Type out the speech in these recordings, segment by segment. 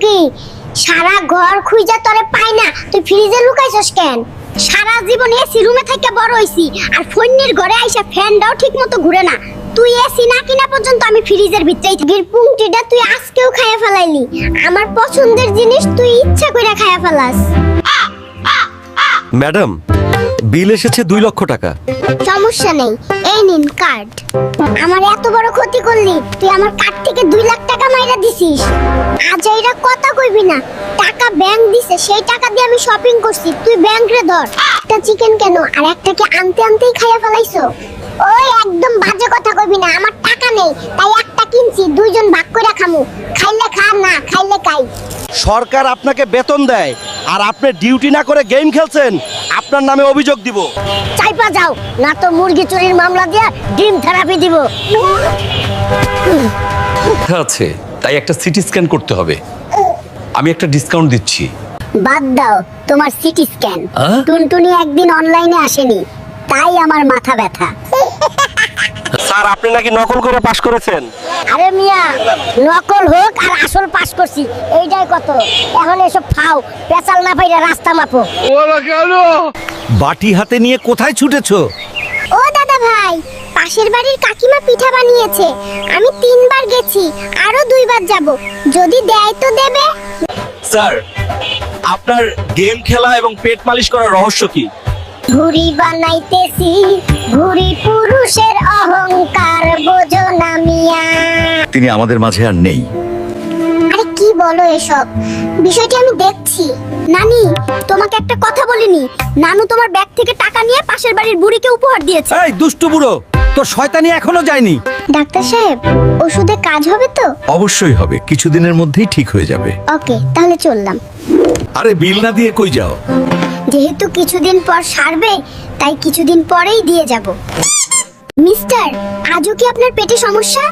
কি সারা ঘর খুঁজা তোরে পাই না, তুই ফ্রিজে লুকাইছস কেন? সারা জীবন এসি রুমে থেকে বড় হইছি, আর ফোনের ঘরে আইসা ফ্যানটাও ঠিক মতো ঘুরে না। তুই এসি না কিনা পর্যন্ত আমি ফ্রিজের ভিতরেই থাকি। পুংটিটা তুই আজকেও খাইয়া ফেলাইলি। আমার পছন্দের জিনিস তুই ইচ্ছা করে খাইয়া ফেলাস। ম্যাডাম, বিল এসেছে 2 লক্ষ টাকা। সমস্যা নেই, এই নিন কার্ড। আমার এত বড় ক্ষতি করলি, তুই আমার কার্ড থেকে 2 লাখ টাকা মাইরা দিছিস। আজ এইটা কথা কইবি না, টাকা ব্যাংক দিছে, সেই টাকা দিয়ে আমি শপিং করছি। তুই ব্যাংক রে ধর। একটা চিকেন কেন আর একটা কি আনতে আনতেই খাইয়া ফেলাইছো? ওই একদম বাজে কথা কইবি না, আমার টাকা নেই তাই একটা কিনছি, দুইজন ভাগ করে খামু। খাইলে খা, না খাইলে খাই। সরকার আপনাকে বেতন দেয় আর আপনি ডিউটি না করে গেম খেলছেন, আপনার নামে অভিযোগ দিব। চাইপা যাও, না তো মুরগি চুরির মামলা দিয়া ডিম থেরাপি দিব। আছে, তাই একটা সিটি স্ক্যান করতে হবে। আমি একটা ডিসকাউন্ট দিচ্ছি। বাদ দাও তোমার সিটি স্ক্যান। টুনটুনি একদিন অনলাইনে আসেনি, তাই আমার মাথা ব্যথা। স্যার, আপনি নাকি নকল করে পাস করেছেন। আরে মিয়া, নকল হোক আর আসল পাস করছি, এইটাই কত। এখন এসব ফাও পেছাল না পাইরা রাস্তা মাপো। বাটি হাতে নিয়ে কোথায় ছুটেছো? ও দাদা ভাই, পাশের বাড়ির কাকিমা পিঠা বানিয়েছে, আমি 3 বার গেছি, আরো 2 বার যাব। যদি দেয় তো দেবে। স্যার, আপনার গেম খেলা এবং পেট মালিশ করার রহস্য কি? ঘুড়ি বানাইতেছি, ঘুড়ি পুরুষের অহংকার বোঝো না মিয়া। তিনি আমাদের মাঝে আর নেই। আরে কি বলো এসব? বিষয়টি আমি দেখছি। নানি, তোমাকে একটা কথা বলিনি? নানু তোমার ব্যাগ থেকে টাকা নিয়ে পাশের বাড়ির বুড়িকে উপহার দিয়েছে। এই দুষ্টু বুড়ো, তোর শয়তানি এখনো যায়নি। ডাক্তার সাহেব, ওষুধে কাজ হবে তো? অবশ্যই হবে, কিছুদিনের মধ্যেই ঠিক হয়ে যাবে। ওকে, তাহলে চললাম। আরে বিল না দিয়ে কই যাও? যেহেতু কিছুদিন পর সারবে, তাই কিছুদিন পরেই দিয়ে যাব। মিস্টার, আজও কি আপনার পেটে সমস্যা?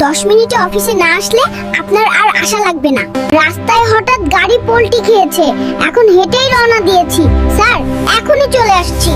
10 মিনিটে অফিসে না আসলে আপনার আর আশা লাগবে না। রাস্তায় হঠাৎ গাড়ি পল্টি খেয়েছে, এখন হেঁটেই রওনা দিয়েছি। স্যার, এখনই চলে আসছি।